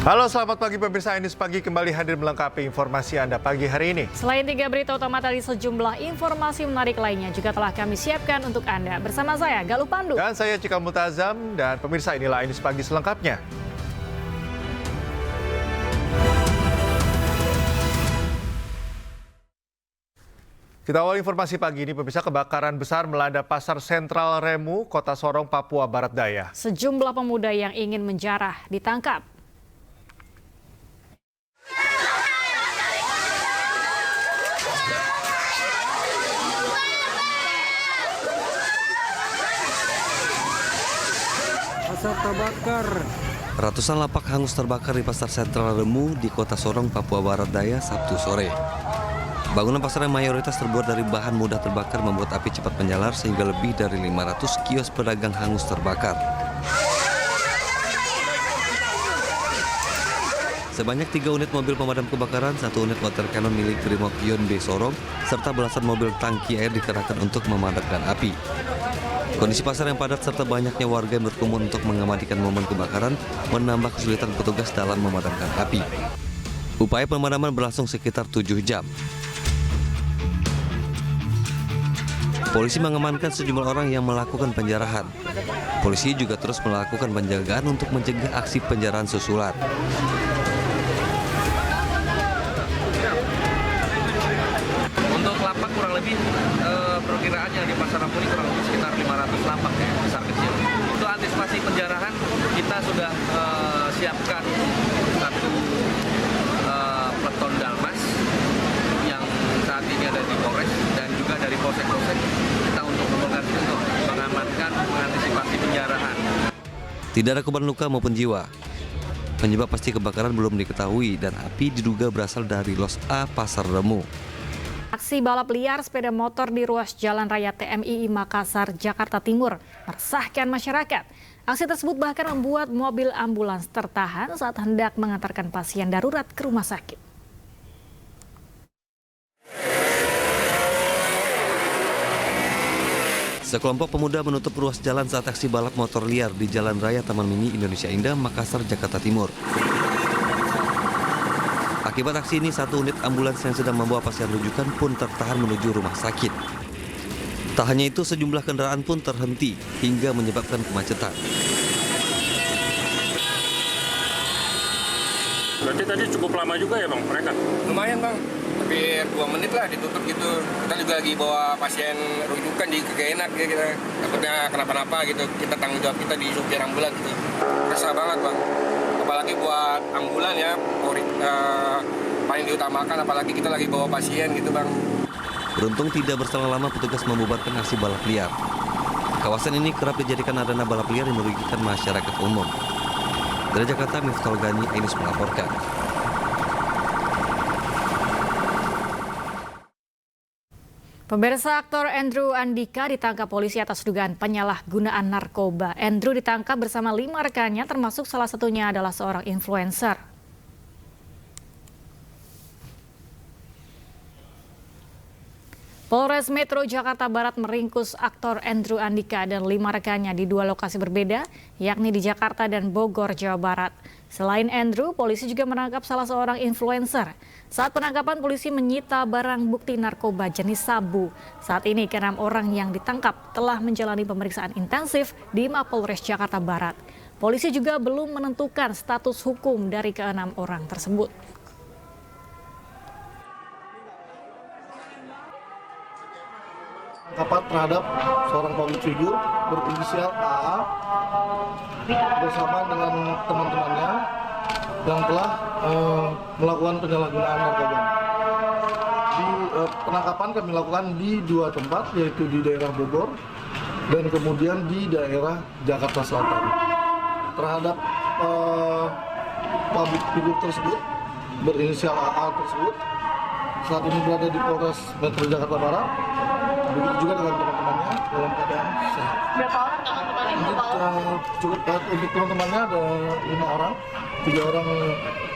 Halo, selamat pagi pemirsa. Ini pagi kembali hadir melengkapi informasi Anda pagi hari ini. Selain 3 berita utama tadi, sejumlah informasi menarik lainnya juga telah kami siapkan untuk Anda. Bersama saya, Galuh Pandu. Dan saya Cikal Multazam. Dan pemirsa, inilah ini pagi selengkapnya. Kita awal informasi pagi ini, pemirsa. Kebakaran besar melanda Pasar Sentral Remu, Kota Sorong, Papua Barat Daya. Sejumlah pemuda yang ingin menjarah ditangkap. Pasar terbakar. Ratusan lapak hangus terbakar di Pasar Sentral Remu di Kota Sorong, Papua Barat Daya, Sabtu sore. Bangunan pasar yang mayoritas terbuat dari bahan mudah terbakar membuat api cepat menjalar sehingga lebih dari 500 kios pedagang hangus terbakar. Sebanyak 3 unit mobil pemadam kebakaran, 1 unit water cannon milik Brimob Yonbe Sorong, serta belasan mobil tangki air dikerahkan untuk memadamkan api. Kondisi pasar yang padat serta banyaknya warga yang berkumpul untuk mengamatikan momen kebakaran menambah kesulitan petugas dalam memadamkan api. Upaya pemadaman berlangsung sekitar 7 jam. Polisi mengamankan sejumlah orang yang melakukan penjarahan. Polisi juga terus melakukan penjagaan untuk mencegah aksi penjarahan susulan. Untuk lapak kurang lebih perkiraannya di Pasar Remu ini kurang lebih sekitar 500 lapak ya, besar kecil. Untuk antisipasi penjarahan kita sudah siapkan satu peleton Dalmas yang saat ini ada di Polres dan juga dari polsek-polsek kita untuk mengamankan mengantisipasi penjarahan. Tidak ada korban luka maupun jiwa. Penyebab pasti kebakaran belum diketahui dan api diduga berasal dari Los A Pasar Remu. Aksi balap liar sepeda motor di ruas Jalan Raya TMII Makassar, Jakarta Timur meresahkan masyarakat. Aksi tersebut bahkan membuat mobil ambulans tertahan saat hendak mengantarkan pasien darurat ke rumah sakit. Sekelompok pemuda menutup ruas jalan saat aksi balap motor liar di Jalan Raya Taman Mini Indonesia Indah, Makassar, Jakarta Timur. Akibat aksi ini, 1 unit ambulans yang sedang membawa pasien rujukan pun tertahan menuju rumah sakit. Tak hanya itu, sejumlah kendaraan pun terhenti hingga menyebabkan kemacetan. Berarti tadi cukup lama juga ya Bang mereka? Lumayan Bang, hampir 2 menit lah ditutup gitu. Kita juga lagi bawa pasien rujukan di kagak enak ya kita. Takutnya kenapa-napa gitu, kita tanggung jawab kita di supir ambulan gitu. Resah banget Bang, apalagi buat ambulan ya, paling diutamakan apalagi kita lagi bawa pasien gitu Bang. Beruntung tidak berselang lama petugas membubarkan aksi balap liar. Kawasan ini kerap dijadikan arena balap liar yang merugikan masyarakat umum. Dari Jakarta, Miftah Gani, Ainus melaporkan. Pemirsa, aktor Andrew Andika ditangkap polisi atas dugaan penyalahgunaan narkoba. Andrew ditangkap bersama 5 rekannya, termasuk salah satunya adalah seorang influencer. Polres Metro Jakarta Barat meringkus aktor Andrew Andika dan 5 rekannya di 2 lokasi berbeda, yakni di Jakarta dan Bogor, Jawa Barat. Selain Andrew, polisi juga menangkap salah seorang influencer. Saat penangkapan, polisi menyita barang bukti narkoba jenis sabu. Saat ini, ke-6 orang yang ditangkap telah menjalani pemeriksaan intensif di Mapolres Jakarta Barat. Polisi juga belum menentukan status hukum dari ke-6 orang tersebut. Penangkapan terhadap seorang public figure berinisial AA bersama dengan teman-temannya yang telah melakukan penyalahgunaan narkoba. Penangkapan kami lakukan di 2 tempat, yaitu di daerah Bogor dan kemudian di daerah Jakarta Selatan. Terhadap public figure tersebut berinisial AA tersebut saat ini berada di Polres Metro Jakarta Barat. Begitu juga dengan teman-temannya dalam keadaan sehat. Berapa orang teman-temannya? Untuk teman-temannya ada 5 orang, 3 orang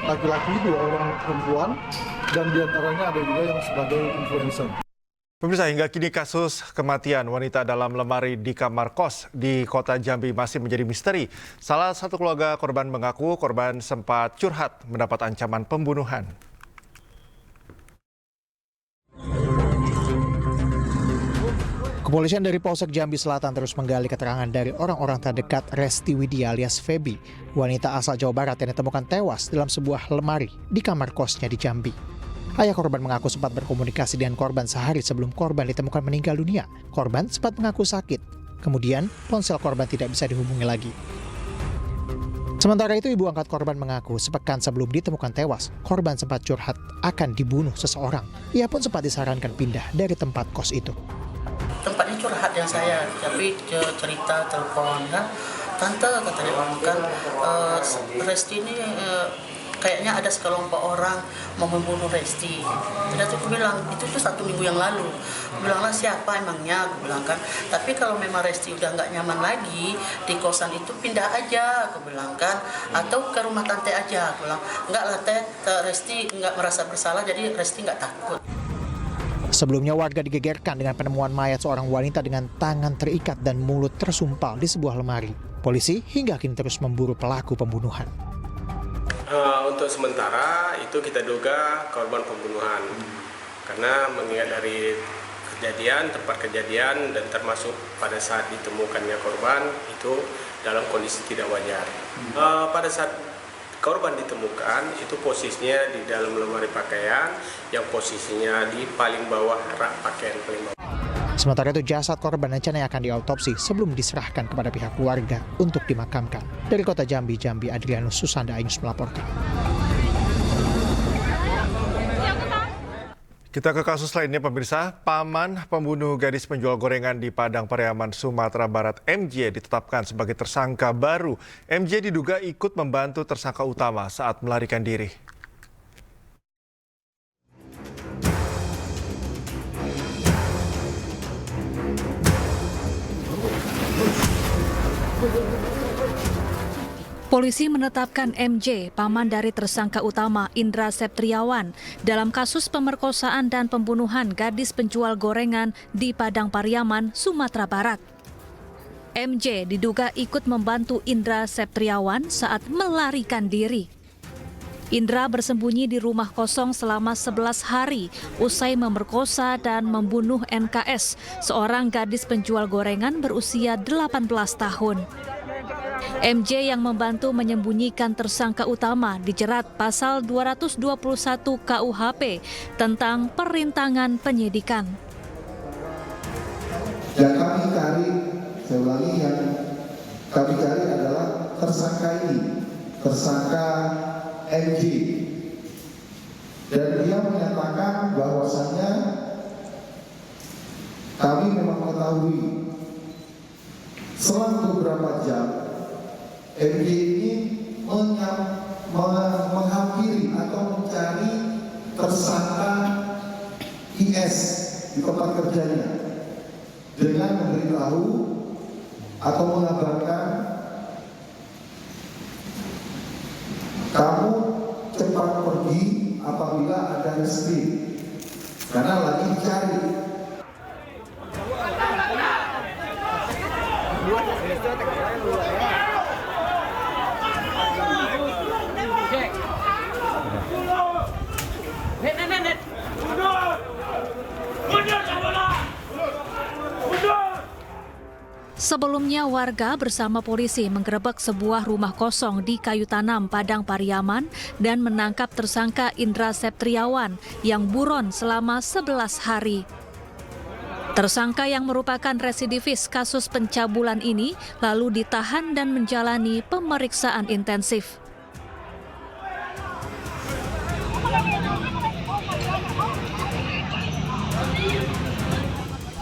laki-laki, 2 orang perempuan, dan diantaranya ada juga yang sebagai influencer. Pemirsa, hingga kini kasus kematian wanita dalam lemari di kamar kos di kota Jambi masih menjadi misteri. Salah satu keluarga korban mengaku korban sempat curhat mendapat ancaman pembunuhan. Kepolisian dari Polsek Jambi Selatan terus menggali keterangan dari orang-orang terdekat Resti Widya alias Feby, wanita asal Jawa Barat yang ditemukan tewas dalam sebuah lemari di kamar kosnya di Jambi. Ayah korban mengaku sempat berkomunikasi dengan korban sehari sebelum korban ditemukan meninggal dunia. Korban sempat mengaku sakit. Kemudian, ponsel korban tidak bisa dihubungi lagi. Sementara itu, ibu angkat korban mengaku sepekan sebelum ditemukan tewas, korban sempat curhat akan dibunuh seseorang. Ia pun sempat disarankan pindah dari tempat kos itu. Tempatnya curhat yang saya, tapi cerita telepon kan, tante katanya orang kan, Resti ini kayaknya ada sekelompok orang mau membunuh Resti. Tidak tuh aku bilang, itu tuh 1 minggu yang lalu. Aku bilanglah siapa emangnya, aku bilang kan. Tapi kalau memang Resti udah nggak nyaman lagi di kosan itu pindah aja, aku bilang kan. Atau ke rumah tante aja, aku bilang. Enggak lah teh, Resti nggak merasa bersalah, jadi Resti nggak takut. Sebelumnya warga digegerkan dengan penemuan mayat seorang wanita dengan tangan terikat dan mulut tersumpal di sebuah lemari. Polisi hingga kini terus memburu pelaku pembunuhan. Untuk sementara itu kita duga korban pembunuhan karena mengingat dari kejadian, tempat kejadian dan termasuk pada saat ditemukannya korban itu dalam kondisi tidak wajar. Pada saat korban ditemukan itu posisinya di dalam lemari pakaian yang posisinya di paling bawah rak pakaian paling bawah. Sementara itu jasad korban rencananya akan diautopsi sebelum diserahkan kepada pihak keluarga untuk dimakamkan. Dari kota Jambi, Adrianus Susanda Ainus melaporkan. Kita ke kasus lainnya, pemirsa. Paman pembunuh gadis penjual gorengan di Padang Pariaman, Sumatera Barat, MJ, ditetapkan sebagai tersangka baru. MJ diduga ikut membantu tersangka utama saat melarikan diri. Polisi menetapkan MJ, paman dari tersangka utama Indra Septriawan, dalam kasus pemerkosaan dan pembunuhan gadis penjual gorengan di Padang Pariaman, Sumatera Barat. MJ diduga ikut membantu Indra Septriawan saat melarikan diri. Indra bersembunyi di rumah kosong selama 11 hari usai memerkosa dan membunuh NKS, seorang gadis penjual gorengan berusia 18 tahun. MJ yang membantu menyembunyikan tersangka utama dijerat pasal 221 KUHP tentang perintangan penyidikan. Yang kami cari, saya ulangi, yang kami cari adalah tersangka ini, tersangka MJ. Dan dia menyatakan bahwasannya kami memang mengetahui selang beberapa jam MJ ini menghampiri atau mencari tersangka IS di tempat kerjanya dengan memberitahu atau mengabarkan, kamu cepat pergi apabila ada Resti karena lagi dicari. Sebelumnya warga bersama polisi menggerebek sebuah rumah kosong di Kayu Tanam, Padang Pariaman dan menangkap tersangka Indra Septriawan yang buron selama 11 hari. Tersangka yang merupakan residivis kasus pencabulan ini lalu ditahan dan menjalani pemeriksaan intensif.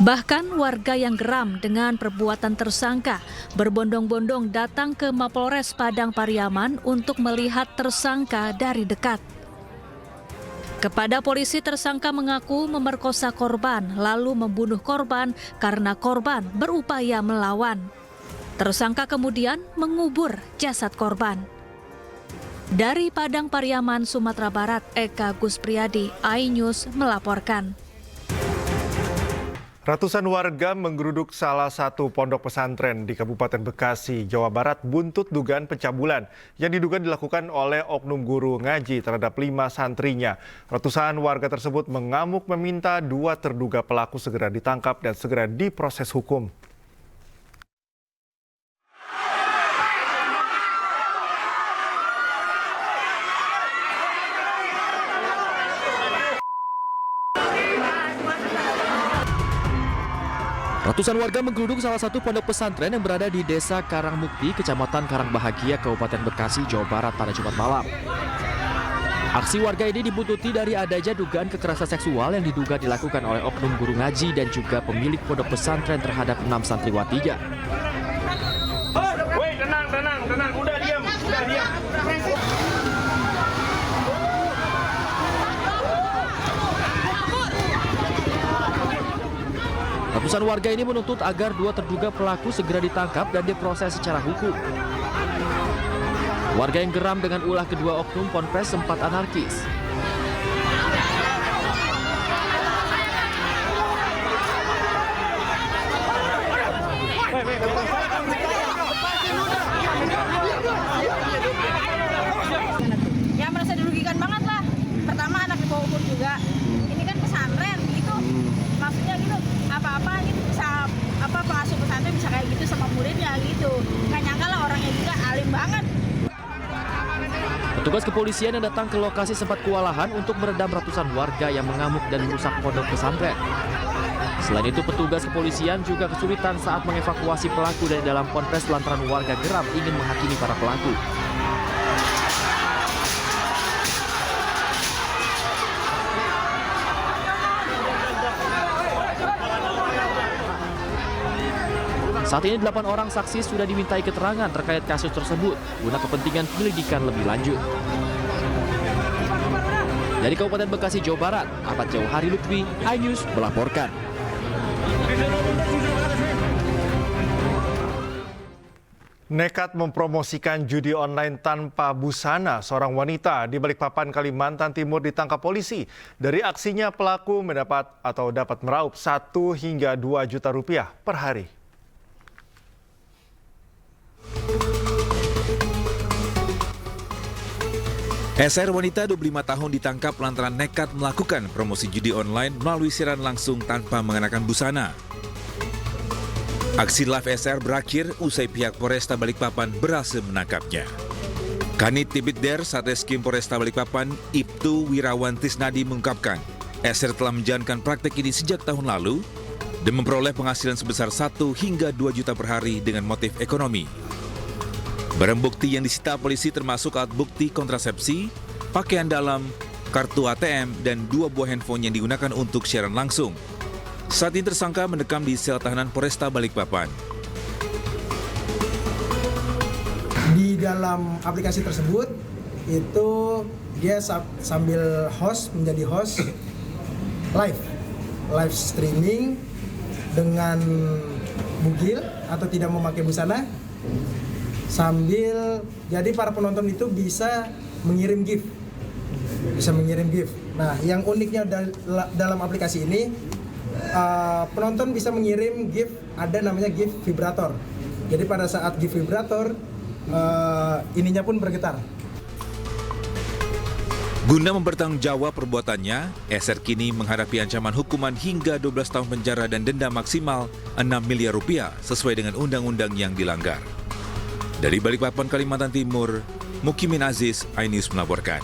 Bahkan warga yang geram dengan perbuatan tersangka berbondong-bondong datang ke Mapolres Padang Pariaman untuk melihat tersangka dari dekat. Kepada polisi, tersangka mengaku memerkosa korban lalu membunuh korban karena korban berupaya melawan. Tersangka kemudian mengubur jasad korban. Dari Padang Pariaman, Sumatera Barat, Eka Guspriyadi, iNews melaporkan. Ratusan warga menggeruduk salah satu pondok pesantren di Kabupaten Bekasi, Jawa Barat buntut dugaan pencabulan yang diduga dilakukan oleh oknum guru ngaji terhadap 5 santrinya. Ratusan warga tersebut mengamuk meminta 2 terduga pelaku segera ditangkap dan segera diproses hukum. Ratusan warga menggeruduk salah satu pondok pesantren yang berada di Desa Karangmukti, Kecamatan Karangbahagia, Kabupaten Bekasi, Jawa Barat pada Jumat malam. Aksi warga ini dibuntuti dari adanya dugaan kekerasan seksual yang diduga dilakukan oleh oknum guru ngaji dan juga pemilik pondok pesantren terhadap 6 santriwatinya. Woi, tenang, udah diam. Ratusan warga ini menuntut agar 2 terduga pelaku segera ditangkap dan diproses secara hukum. Warga yang geram dengan ulah kedua oknum ponpes sempat anarkis. Ya merasa dirugikan banget lah. Pertama anak di bawah umur juga. Ini kan pesantren gitu. Maksudnya gitu, apa-apa gitu bisa pengasuh pesantren bisa kayak gitu sama muridnya gitu. Nggak nyangka lah orangnya juga alim banget. Petugas kepolisian yang datang ke lokasi sempat kewalahan untuk meredam ratusan warga yang mengamuk dan merusak pondok pesantren. Selain itu, petugas kepolisian juga kesulitan saat mengevakuasi pelaku dari dalam ponpes lantaran warga geram ingin menghakimi para pelaku. Saat ini 8 orang saksi sudah dimintai keterangan terkait kasus tersebut guna kepentingan penyelidikan lebih lanjut. Dari Kabupaten Bekasi, Jawa Barat, Ahmad Jauhari Lutfi, iNews melaporkan. Nekat mempromosikan judi online tanpa busana, seorang wanita di Balikpapan, Kalimantan Timur ditangkap polisi. Dari aksinya pelaku dapat meraup 1 hingga 2 juta rupiah per hari. SR wanita 25 tahun ditangkap lantaran nekat melakukan promosi judi online melalui siaran langsung tanpa mengenakan busana. Aksi live SR berakhir usai pihak Polresta Balikpapan berhasil menangkapnya. Kanit Tibitder Satreskrim Polresta Balikpapan, Ibtu Wirawan Tisnadi mengungkapkan, SR telah menjalankan praktek ini sejak tahun lalu dan memperoleh penghasilan sebesar 1 hingga 2 juta per hari dengan motif ekonomi. Barang bukti yang disita polisi termasuk alat bukti kontrasepsi, pakaian dalam, kartu ATM, dan 2 buah handphone yang digunakan untuk siaran langsung. Saat ini tersangka mendekam di sel tahanan Polresta Balikpapan. Di dalam aplikasi tersebut, itu dia sambil menjadi host live streaming dengan bugil atau tidak memakai busana. Sambil jadi para penonton itu bisa mengirim gift. Nah, yang uniknya dalam aplikasi ini, penonton bisa mengirim gift, ada namanya gift vibrator. Jadi pada saat gift vibrator, ininya pun bergetar. Guna mempertanggungjawab perbuatannya, SR kini menghadapi ancaman hukuman hingga 12 tahun penjara dan denda maksimal 6 miliar rupiah sesuai dengan undang-undang yang dilanggar. Dari Balikpapan, Kalimantan Timur, Mukimin Aziz, iNews melaporkan.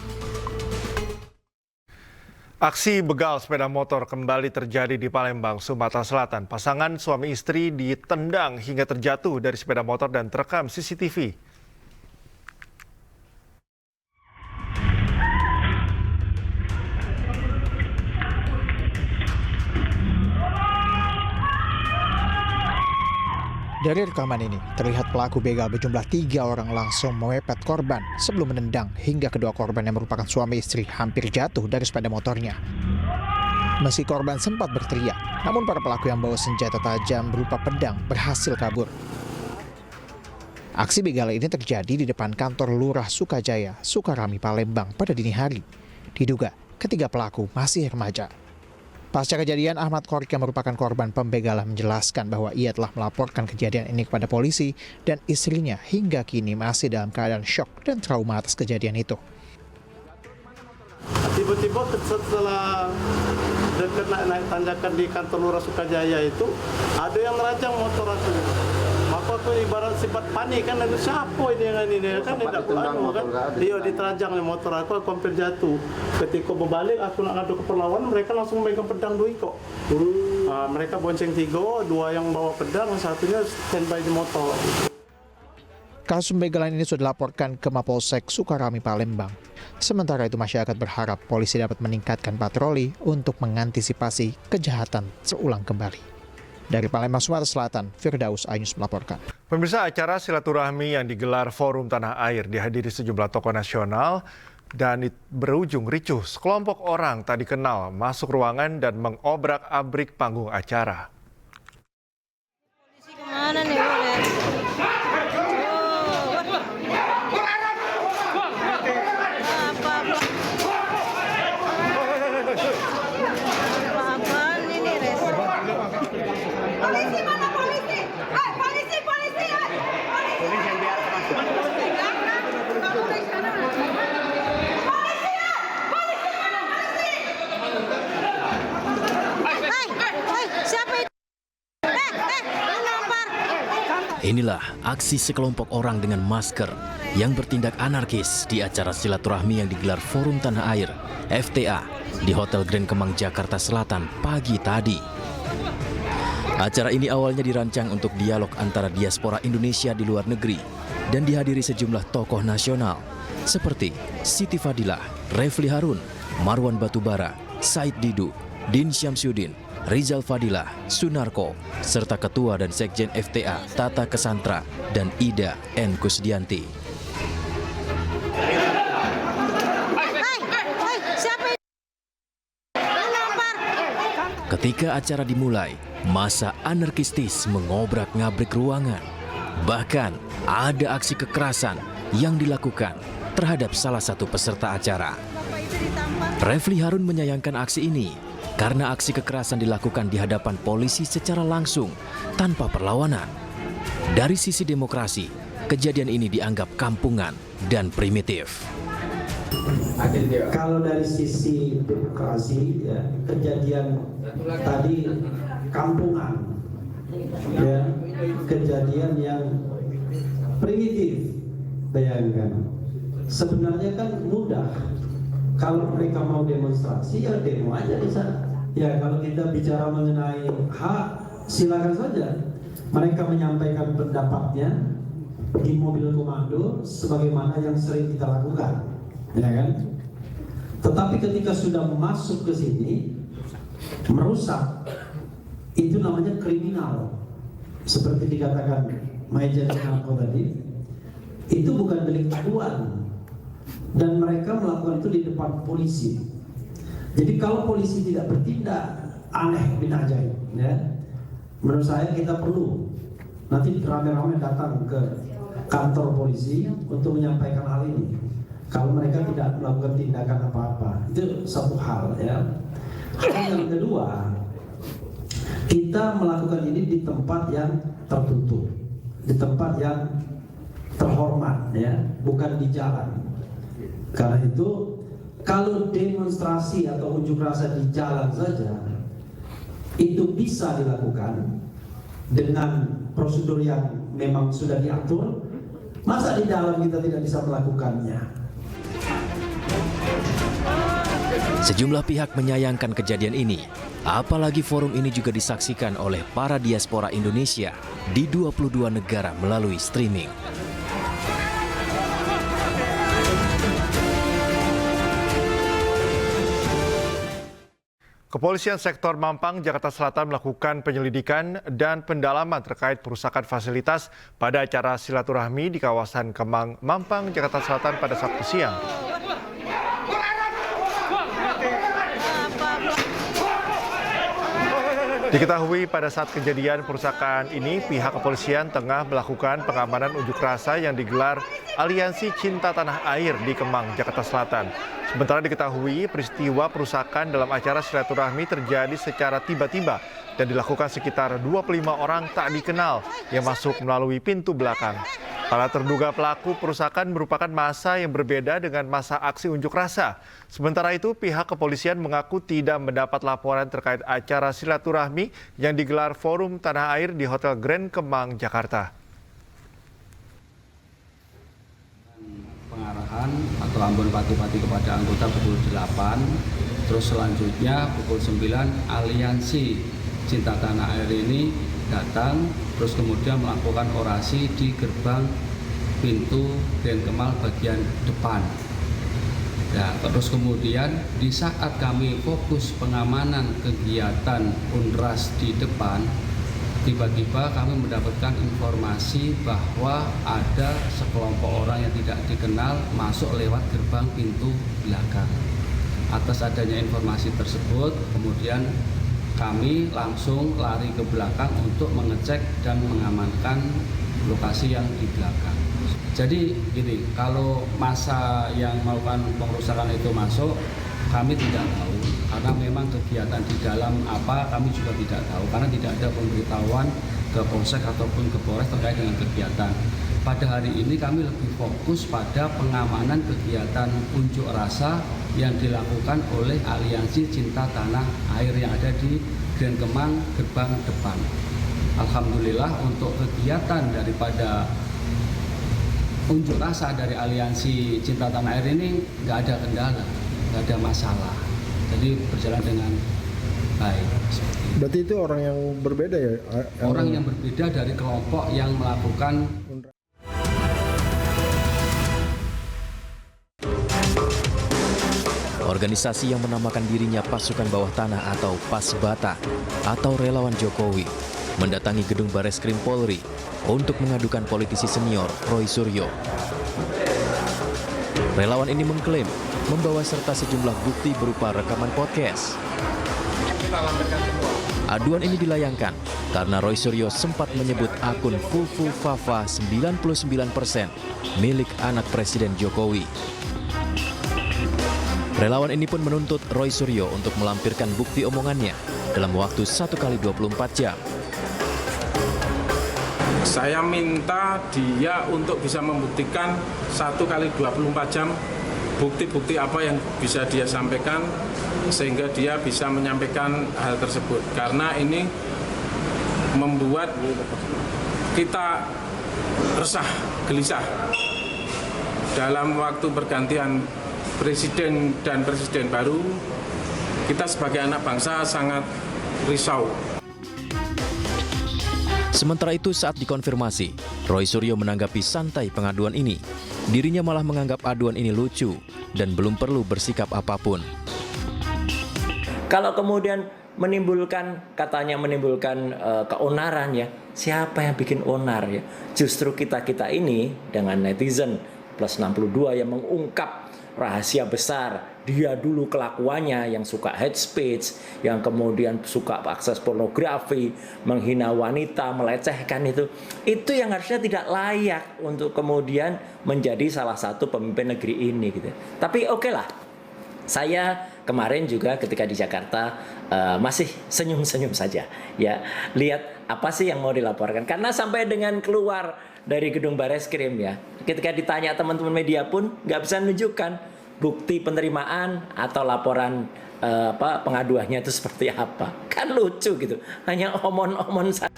Aksi begal sepeda motor kembali terjadi di Palembang, Sumatera Selatan. Pasangan suami istri ditendang hingga terjatuh dari sepeda motor dan terekam CCTV. Dari rekaman ini, terlihat pelaku begal berjumlah 3 orang langsung mewepet korban sebelum menendang hingga kedua korban yang merupakan suami istri hampir jatuh dari sepeda motornya. Meski korban sempat berteriak, namun para pelaku yang bawa senjata tajam berupa pedang berhasil kabur. Aksi begal ini terjadi di depan kantor Lurah Sukajaya, Sukarami, Palembang pada dini hari. Diduga ketiga pelaku masih remaja. Pasca kejadian, Ahmad Korik yang merupakan korban pembegalan menjelaskan bahwa ia telah melaporkan kejadian ini kepada polisi dan istrinya hingga kini masih dalam keadaan syok dan trauma atas kejadian itu. Tiba-tiba setelah dekat naik tanjakan di kantor Lurah Sukajaya itu, ada yang merajang motor aku. Maka aku ibarat sifat panik kan, siapa ini yang ini kan tidak anu kan. Dia diterajang nih motor aku hampir jatuh. Ketika berbalik aku nak ngadu ke perlawanan, mereka langsung megang pedang dua kok. Mereka bonceng 3, 2 yang bawa pedang, satunya standby di motor. Kasus pembegalan ini sudah dilaporkan ke Mapolsek Sukarami, Palembang. Sementara itu masyarakat berharap polisi dapat meningkatkan patroli untuk mengantisipasi kejahatan terulang kembali. Dari Palembang, Sumatera Selatan, Firdaus Ainus melaporkan. Pemirsa, acara silaturahmi yang digelar Forum Tanah Air dihadiri sejumlah tokoh nasional dan berujung ricuh. Sekelompok orang tak dikenal masuk ruangan dan mengobrak-abrik panggung acara. Polisi kemana nih, Inilah aksi sekelompok orang dengan masker yang bertindak anarkis di acara silaturahmi yang digelar Forum Tanah Air (FTA) di Hotel Grand Kemang, Jakarta Selatan pagi tadi. Acara ini awalnya dirancang untuk dialog antara diaspora Indonesia di luar negeri dan dihadiri sejumlah tokoh nasional seperti Siti Fadilah, Refli Harun, Marwan Batubara, Said Didu, Din Syamsuddin, Rizal Fadilah, Sunarko, serta Ketua dan Sekjen FTA Tata Kesantra dan Ida N. Kusdianti. Ketika acara dimulai, massa anarkistis mengobrak-ngabrik ruangan. Bahkan ada aksi kekerasan yang dilakukan terhadap salah satu peserta acara. Refli Harun menyayangkan aksi ini karena aksi kekerasan dilakukan di hadapan polisi secara langsung tanpa perlawanan. Dari sisi demokrasi, kejadian ini dianggap kampungan dan primitif. Kalau dari sisi demokrasi, ya, kejadian tadi kampungan, ya, kejadian yang primitif. Bayangkan, sebenarnya kan mudah. Kalau mereka mau demonstrasi, ya demo aja di sana. Ya, kalau kita bicara mengenai hak, silakan saja. Mereka menyampaikan pendapatnya di mobil komando sebagaimana yang sering kita lakukan, ya kan? Tetapi ketika sudah masuk ke sini, merusak, itu namanya kriminal. Seperti dikatakan Majen Sunarko tadi, itu bukan delik aduan. Dan mereka melakukan itu di depan polisi. Jadi kalau polisi tidak bertindak, aneh bin ajaib, ya. Menurut saya kita perlu nanti rame-rame datang ke kantor polisi untuk menyampaikan hal ini. Kalau mereka tidak melakukan tindakan apa-apa, itu satu hal, ya. Hal yang kedua, kita melakukan ini di tempat yang tertutup, di tempat yang terhormat, ya, bukan di jalan. Karena itu, kalau demonstrasi atau unjuk rasa di jalan saja, itu bisa dilakukan dengan prosedur yang memang sudah diatur. Masa di dalam kita tidak bisa melakukannya? Sejumlah pihak menyayangkan kejadian ini, apalagi forum ini juga disaksikan oleh para diaspora Indonesia di 22 negara melalui streaming. Kepolisian Sektor Mampang, Jakarta Selatan melakukan penyelidikan dan pendalaman terkait perusakan fasilitas pada acara silaturahmi di kawasan Kemang, Mampang, Jakarta Selatan pada Sabtu siang. Diketahui pada saat kejadian perusakan ini, pihak kepolisian tengah melakukan pengamanan unjuk rasa yang digelar Aliansi Cinta Tanah Air di Kemang, Jakarta Selatan. Sementara diketahui peristiwa perusakan dalam acara silaturahmi terjadi secara tiba-tiba dan dilakukan sekitar 25 orang tak dikenal yang masuk melalui pintu belakang. Para terduga pelaku perusakan merupakan massa yang berbeda dengan massa aksi unjuk rasa. Sementara itu, pihak kepolisian mengaku tidak mendapat laporan terkait acara silaturahmi yang digelar Forum Tanah Air di Hotel Grand Kemang, Jakarta. Pengarahan atau ambon pati-pati kepada anggota pukul 8, terus selanjutnya pukul 9 aliansi Cinta Tanah Air ini datang, terus kemudian melakukan orasi di gerbang pintu Grand Kemal bagian depan. Ya, terus kemudian di saat kami fokus pengamanan kegiatan UNRAS di depan, tiba-tiba kami mendapatkan informasi bahwa ada sekelompok orang yang tidak dikenal masuk lewat gerbang pintu belakang. Atas adanya informasi tersebut, kemudian kami langsung lari ke belakang untuk mengecek dan mengamankan lokasi yang di belakang. Jadi gini, kalau massa yang melakukan pengerusakan itu masuk, kami tidak tahu, karena memang kegiatan di dalam apa kami juga tidak tahu, karena tidak ada pemberitahuan ke Polsek ataupun ke Polres terkait dengan kegiatan. Pada hari ini kami lebih fokus pada pengamanan kegiatan unjuk rasa yang dilakukan oleh Aliansi Cinta Tanah Air yang ada di Grand Kemang gerbang depan. Alhamdulillah untuk kegiatan daripada unjuk rasa dari Aliansi Cinta Tanah Air ini nggak ada kendala, nggak ada masalah. Jadi berjalan dengan baik. Berarti itu orang yang berbeda ya? Orang yang berbeda dari kelompok yang melakukan. Organisasi yang menamakan dirinya Pasukan Bawah Tanah atau Pasbata atau Relawan Jokowi mendatangi gedung Bareskrim Polri untuk mengadukan politisi senior Roy Suryo. Relawan ini mengklaim membawa serta sejumlah bukti berupa rekaman podcast. Aduan ini dilayangkan karena Roy Suryo sempat menyebut akun Fufu Fafa 99% milik anak Presiden Jokowi. Relawan ini pun menuntut Roy Suryo untuk melampirkan bukti omongannya dalam waktu 1 kali 24 jam. Saya minta dia untuk bisa membuktikan 1 kali 24 jam bukti-bukti apa yang bisa dia sampaikan sehingga dia bisa menyampaikan hal tersebut. Karena ini membuat kita resah, gelisah dalam waktu pergantian Presiden dan Presiden baru, kita sebagai anak bangsa sangat risau. Sementara itu saat dikonfirmasi, Roy Suryo menanggapi santai pengaduan ini. Dirinya malah menganggap aduan ini lucu dan belum perlu bersikap apapun. Kalau kemudian katanya menimbulkan keonaran ya, siapa yang bikin onar ya? Justru kita ini dengan netizen plus 62 yang mengungkap rahasia besar, dia dulu kelakuannya yang suka hate speech, yang kemudian suka akses pornografi, menghina wanita, melecehkan itu yang harusnya tidak layak untuk kemudian menjadi salah satu pemimpin negeri ini gitu. Tapi oke lah, saya kemarin juga ketika di Jakarta masih senyum-senyum saja ya, lihat apa sih yang mau dilaporkan, karena sampai dengan keluar dari gedung Bareskrim ya, ketika ditanya teman-teman media pun nggak bisa menunjukkan bukti penerimaan atau laporan pengaduannya itu seperti apa. Kan lucu gitu, hanya omon-omon saja.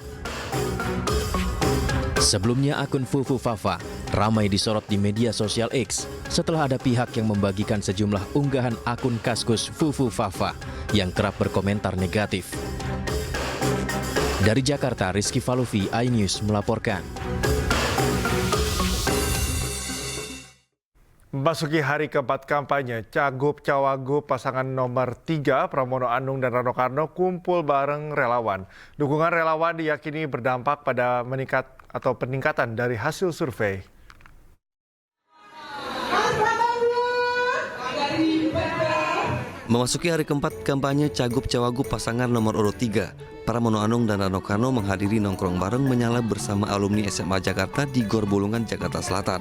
Sebelumnya akun Fufu Fafa ramai disorot di media sosial X setelah ada pihak yang membagikan sejumlah unggahan akun Kaskus Fufu Fafa yang kerap berkomentar negatif. Dari Jakarta, Rizky Falufi, iNews melaporkan. Memasuki hari keempat kampanye, Cagup-Cawagup pasangan nomor 3 Pramono Anung dan Rano Karno kumpul bareng relawan. Dukungan relawan diyakini berdampak pada peningkatan dari hasil survei. Memasuki hari keempat kampanye Cagup-Cawagup pasangan nomor urut 3, Pramono Anung dan Rano Karno menghadiri nongkrong bareng menyala bersama alumni SMA Jakarta di Gor Bulungan, Jakarta Selatan.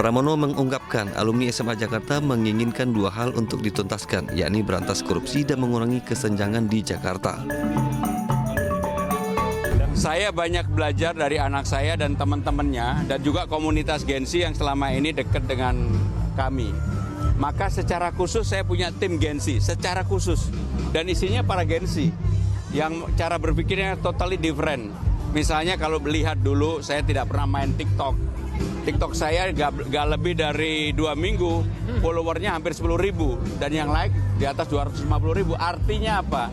Pramono mengungkapkan alumni SMA Jakarta menginginkan dua hal untuk dituntaskan, yakni berantas korupsi dan mengurangi kesenjangan di Jakarta. Saya banyak belajar dari anak saya dan teman-temannya dan juga komunitas Gensi yang selama ini dekat dengan kami. Maka secara khusus saya punya tim Gensi, secara khusus. Dan isinya para Gensi yang cara berpikirnya totally different. Misalnya kalau melihat dulu saya tidak pernah main TikTok. TikTok saya gak lebih dari 2 minggu, followernya hampir 10.000 dan yang like di atas 250.000. Artinya apa?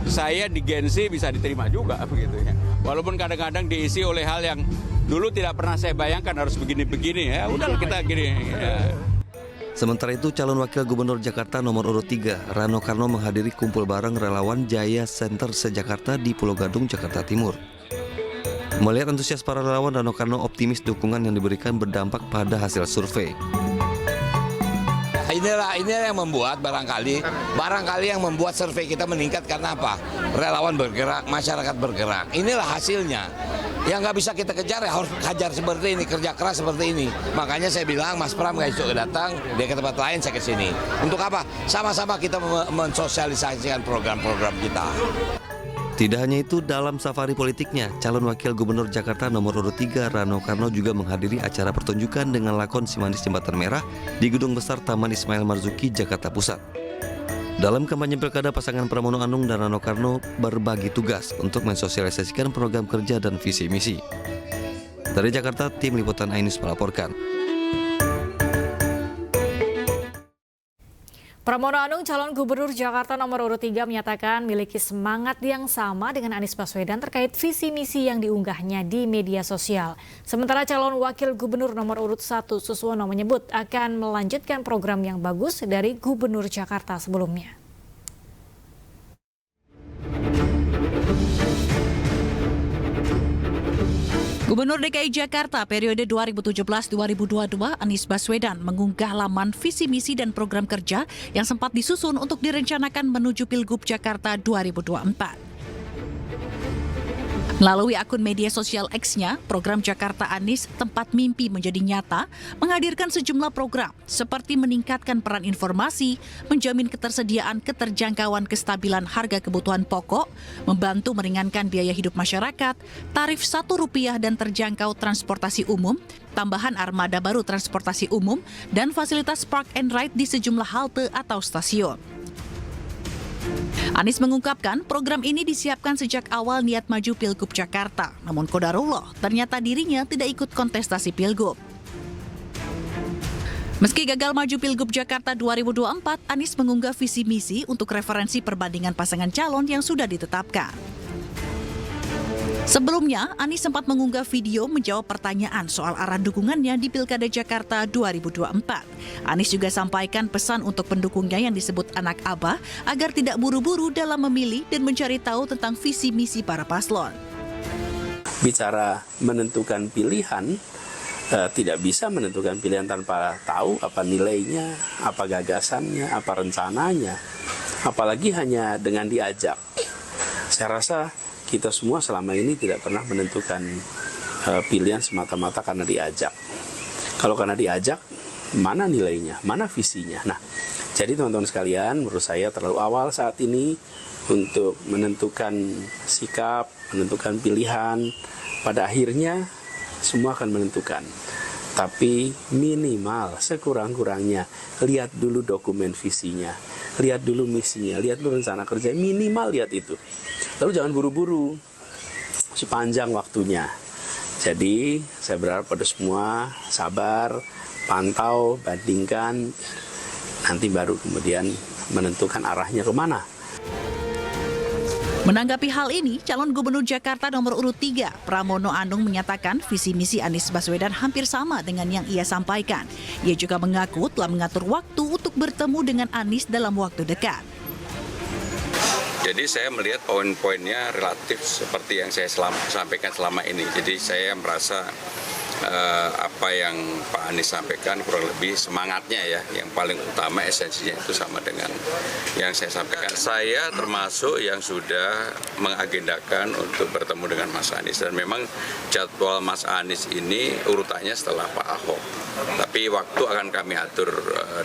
Saya di Gensi bisa diterima juga begitu ya. Walaupun kadang-kadang diisi oleh hal yang dulu tidak pernah saya bayangkan harus begini-begini ya. Udah kita gini ya. Sementara itu, calon wakil gubernur Jakarta nomor urut 3, Rano Karno menghadiri kumpul bareng relawan Jaya Center se-Jakarta di Pulau Gadung, Jakarta Timur. Melihat antusias para relawan, Rano Karno optimis dukungan yang diberikan berdampak pada hasil survei. Inilah yang membuat barangkali yang membuat survei kita meningkat karena apa? Relawan bergerak, masyarakat bergerak. Inilah hasilnya. Yang nggak bisa kita kejar ya harus hajar seperti ini, kerja keras seperti ini. Makanya saya bilang Mas Pram nggak isu datang, dia ke tempat lain, saya ke sini. Untuk apa? Sama-sama kita mensosialisasikan program-program kita. Tidak hanya itu, dalam safari politiknya, calon wakil gubernur Jakarta nomor urut 3 Rano Karno juga menghadiri acara pertunjukan dengan lakon Si Manis Jembatan Merah di Gedung Besar Taman Ismail Marzuki, Jakarta Pusat. Dalam kampanye pilkada, pasangan Pramono Anung dan Rano Karno berbagi tugas untuk mensosialisasikan program kerja dan visi misi. Dari Jakarta, tim liputan iNews melaporkan. Pramono Anung, calon gubernur Jakarta nomor urut 3 menyatakan memiliki semangat yang sama dengan Anies Baswedan terkait visi misi yang diunggahnya di media sosial. Sementara calon wakil gubernur nomor urut 1 Suswono menyebut akan melanjutkan program yang bagus dari gubernur Jakarta sebelumnya. Gubernur DKI Jakarta periode 2017-2022 Anies Baswedan mengunggah laman visi misi dan program kerja yang sempat disusun untuk direncanakan menuju Pilgub Jakarta 2024. Melalui akun media sosial X-nya, program Jakarta Anies Tempat Mimpi Menjadi Nyata menghadirkan sejumlah program seperti meningkatkan peran informasi, menjamin ketersediaan keterjangkauan kestabilan harga kebutuhan pokok, membantu meringankan biaya hidup masyarakat, tarif Rp1 dan terjangkau transportasi umum, tambahan armada baru transportasi umum, dan fasilitas park and ride di sejumlah halte atau stasiun. Anies mengungkapkan program ini disiapkan sejak awal niat maju Pilgub Jakarta. Namun qadarullah, ternyata dirinya tidak ikut kontestasi Pilgub. Meski gagal maju Pilgub Jakarta 2024, Anies mengunggah visi misi untuk referensi perbandingan pasangan calon yang sudah ditetapkan. Sebelumnya, Anies sempat mengunggah video menjawab pertanyaan soal arah dukungannya di Pilkada Jakarta 2024. Anies juga sampaikan pesan untuk pendukungnya yang disebut anak abah agar tidak buru-buru dalam memilih dan mencari tahu tentang visi misi para paslon. Bicara menentukan pilihan, tidak bisa menentukan pilihan tanpa tahu apa nilainya, apa gagasannya, apa rencananya, apalagi hanya dengan diajak. Saya rasa kita semua selama ini tidak pernah menentukan pilihan semata-mata karena diajak. Kalau karena diajak, mana nilainya, mana visinya. Nah, jadi teman-teman sekalian, menurut saya terlalu awal saat ini untuk menentukan sikap, menentukan pilihan. Pada akhirnya, semua akan menentukan. Tapi minimal, sekurang-kurangnya, lihat dulu dokumen visinya, lihat dulu misinya, lihat dulu rencana kerja, minimal lihat itu. Lalu jangan buru-buru, sepanjang waktunya. Jadi saya berharap pada semua sabar, pantau, bandingkan, nanti baru kemudian menentukan arahnya kemana. Menanggapi hal ini, calon gubernur Jakarta nomor urut 3, Pramono Anung menyatakan visi misi Anies Baswedan hampir sama dengan yang ia sampaikan. Ia juga mengaku telah mengatur waktu untuk bertemu dengan Anies dalam waktu dekat. Jadi saya melihat poin-poinnya relatif seperti yang saya sampaikan selama ini. Jadi saya merasa apa yang Pak Anies sampaikan kurang lebih semangatnya ya, yang paling utama esensinya itu sama dengan yang saya sampaikan. Saya termasuk yang sudah mengagendakan untuk bertemu dengan Mas Anies, dan memang jadwal Mas Anies ini urutannya setelah Pak Ahok. Tapi waktu akan kami atur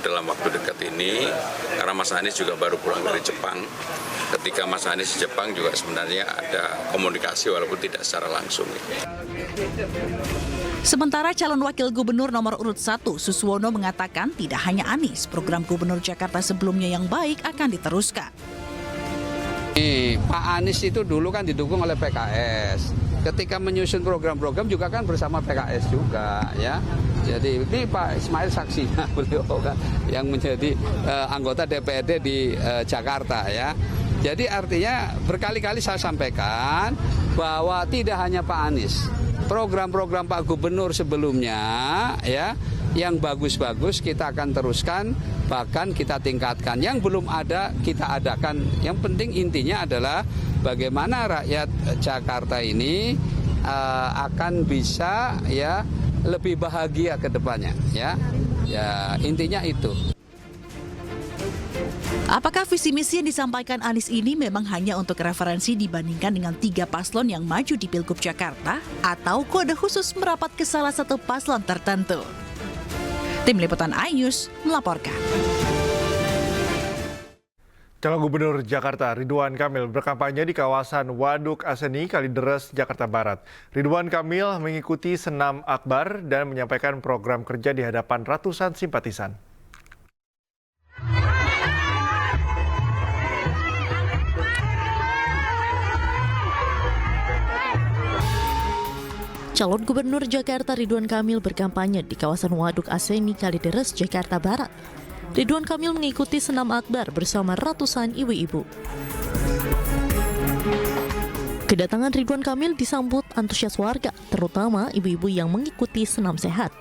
dalam waktu dekat ini, karena Mas Anies juga baru pulang dari Jepang. Ketika Mas Anies di Jepang juga sebenarnya ada komunikasi walaupun tidak secara langsung. Sementara calon wakil gubernur nomor urut 1 Suswono mengatakan tidak hanya Anies, program gubernur Jakarta sebelumnya yang baik akan diteruskan. Pak Anies itu dulu kan didukung oleh PKS. Ketika menyusun program-program juga kan bersama PKS juga ya. Jadi ini Pak Ismail saksinya beliau kan yang menjadi anggota DPRD di Jakarta ya. Jadi artinya berkali-kali saya sampaikan bahwa tidak hanya Pak Anies, program-program Pak Gubernur sebelumnya ya yang bagus-bagus kita akan teruskan, bahkan kita tingkatkan. Yang belum ada kita adakan. Yang penting intinya adalah bagaimana rakyat Jakarta ini akan bisa ya lebih bahagia ke depannya ya. Ya intinya itu. Apakah visi misi yang disampaikan Anies ini memang hanya untuk referensi dibandingkan dengan 3 paslon yang maju di Pilgub Jakarta, atau kode khusus merapat ke salah satu paslon tertentu? Tim Liputan iNews melaporkan. Calon Gubernur Jakarta Ridwan Kamil berkampanye di kawasan Waduk Aseni, Kalideres, Jakarta Barat. Ridwan Kamil mengikuti senam akbar dan menyampaikan program kerja di hadapan ratusan simpatisan. Calon Gubernur Jakarta Ridwan Kamil berkampanye di kawasan Waduk Aseni, Kalideres, Jakarta Barat. Ridwan Kamil mengikuti senam akbar bersama ratusan ibu-ibu. Kedatangan Ridwan Kamil disambut antusias warga, terutama ibu-ibu yang mengikuti senam sehat.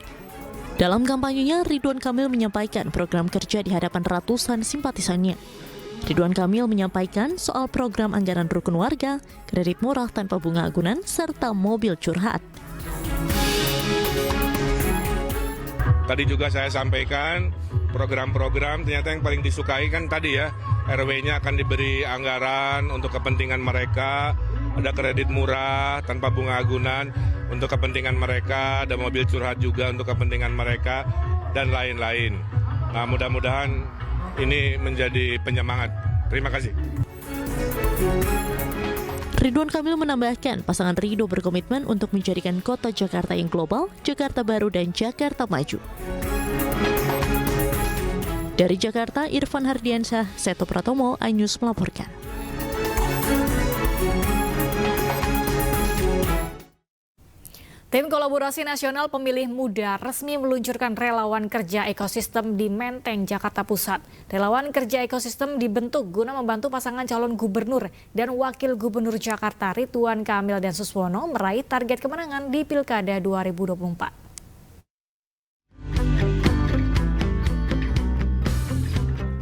Dalam kampanyenya, Ridwan Kamil menyampaikan program kerja di hadapan ratusan simpatisannya. Ridwan Kamil menyampaikan soal program anggaran rukun warga, kredit murah tanpa bunga agunan, serta mobil curhat. Tadi juga saya sampaikan program-program ternyata yang paling disukai kan tadi ya, RW-nya akan diberi anggaran untuk kepentingan mereka, ada kredit murah tanpa bunga agunan untuk kepentingan mereka, ada mobil curhat juga untuk kepentingan mereka, dan lain-lain. Nah, mudah-mudahan ini menjadi penyemangat. Terima kasih. Ridwan Kamil menambahkan pasangan Ridho berkomitmen untuk menjadikan kota Jakarta yang global, Jakarta Baru, dan Jakarta Maju. Dari Jakarta, Irfan Hardiansyah, Seto Pratomo, iNews melaporkan. Tim Kolaborasi Nasional Pemilih Muda resmi meluncurkan relawan kerja ekosistem di Menteng, Jakarta Pusat. Relawan kerja ekosistem dibentuk guna membantu pasangan calon gubernur dan wakil gubernur Jakarta Ridwan Kamil dan Suswono meraih target kemenangan di Pilkada 2024.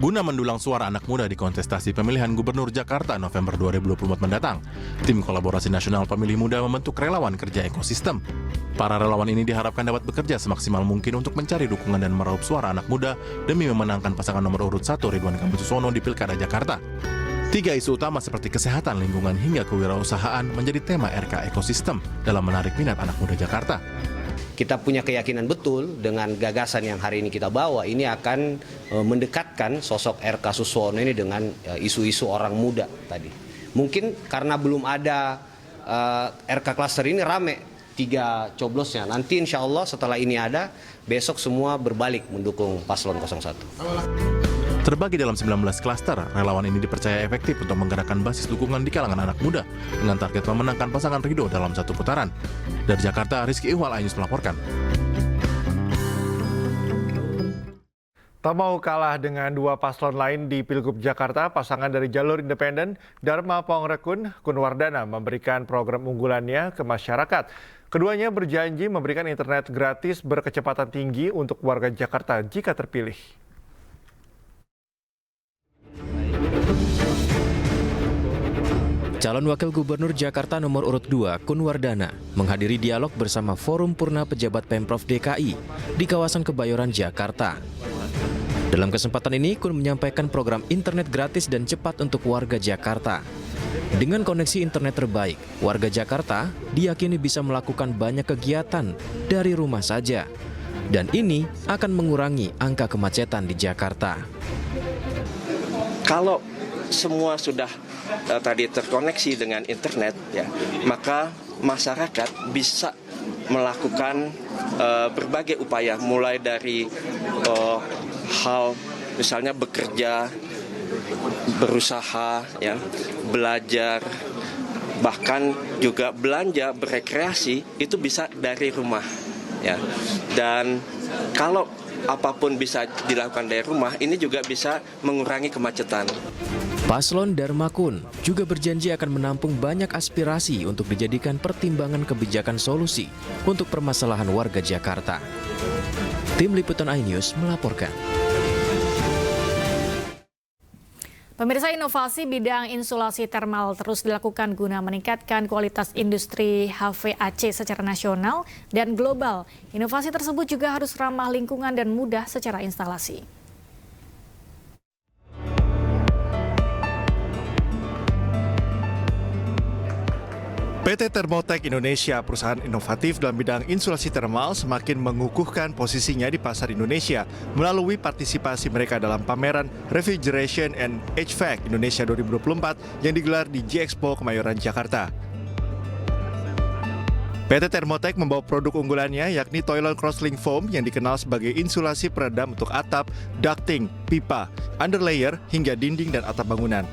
Guna mendulang suara anak muda di kontestasi pemilihan Gubernur Jakarta November 2024 mendatang, Tim Kolaborasi Nasional Pemilih Muda membentuk relawan kerja ekosistem. Para relawan ini diharapkan dapat bekerja semaksimal mungkin untuk mencari dukungan dan meraup suara anak muda demi memenangkan pasangan nomor urut 1 Ridwan Kamil Suswono di Pilkada Jakarta. 3 isu utama seperti kesehatan, lingkungan, hingga kewirausahaan menjadi tema RK Ekosistem dalam menarik minat anak muda Jakarta. Kita punya keyakinan betul dengan gagasan yang hari ini kita bawa, ini akan mendekatkan sosok RK Suswono ini dengan isu-isu orang muda tadi. Mungkin karena belum ada RK Cluster ini rame 3 coblosnya. Nanti insya Allah setelah ini ada, besok semua berbalik mendukung paslon 01. Terbagi dalam 19 klaster, relawan ini dipercaya efektif untuk menggerakkan basis dukungan di kalangan anak muda dengan target memenangkan pasangan Ridho dalam 1 putaran. Dari Jakarta, Rizky Ihwal, iNews melaporkan. Tak mau kalah dengan 2 paslon lain di Pilgub Jakarta, pasangan dari jalur independen Dharma Pongrekun Kunwardana memberikan program unggulannya ke masyarakat. Keduanya berjanji memberikan internet gratis berkecepatan tinggi untuk warga Jakarta jika terpilih. Calon Wakil Gubernur Jakarta nomor urut 2, Kun Wardana, menghadiri dialog bersama Forum Purna Pejabat Pemprov DKI di kawasan Kebayoran, Jakarta. Dalam kesempatan ini, Kun menyampaikan program internet gratis dan cepat untuk warga Jakarta. Dengan koneksi internet terbaik, warga Jakarta diyakini bisa melakukan banyak kegiatan dari rumah saja. Dan ini akan mengurangi angka kemacetan di Jakarta. Kalau semua sudah tadi terkoneksi dengan internet, ya, maka masyarakat bisa melakukan berbagai upaya, mulai dari hal misalnya bekerja, berusaha, ya, belajar, bahkan juga belanja, berekreasi itu bisa dari rumah, ya. Dan kalau apapun bisa dilakukan dari rumah, ini juga bisa mengurangi kemacetan. Paslon Dharma Kun juga berjanji akan menampung banyak aspirasi untuk dijadikan pertimbangan kebijakan solusi untuk permasalahan warga Jakarta. Tim Liputan iNews melaporkan. Pemirsa, inovasi bidang insulasi termal terus dilakukan guna meningkatkan kualitas industri HVAC secara nasional dan global. Inovasi tersebut juga harus ramah lingkungan dan mudah secara instalasi. PT Thermotech Indonesia, perusahaan inovatif dalam bidang insulasi termal, semakin mengukuhkan posisinya di pasar Indonesia melalui partisipasi mereka dalam pameran Refrigeration and HVAC Indonesia 2024 yang digelar di G-Expo Kemayoran, Jakarta. PT Thermotech membawa produk unggulannya yakni Toilet Crosslink Foam yang dikenal sebagai insulasi peredam untuk atap, ducting, pipa, underlayer, hingga dinding dan atap bangunan.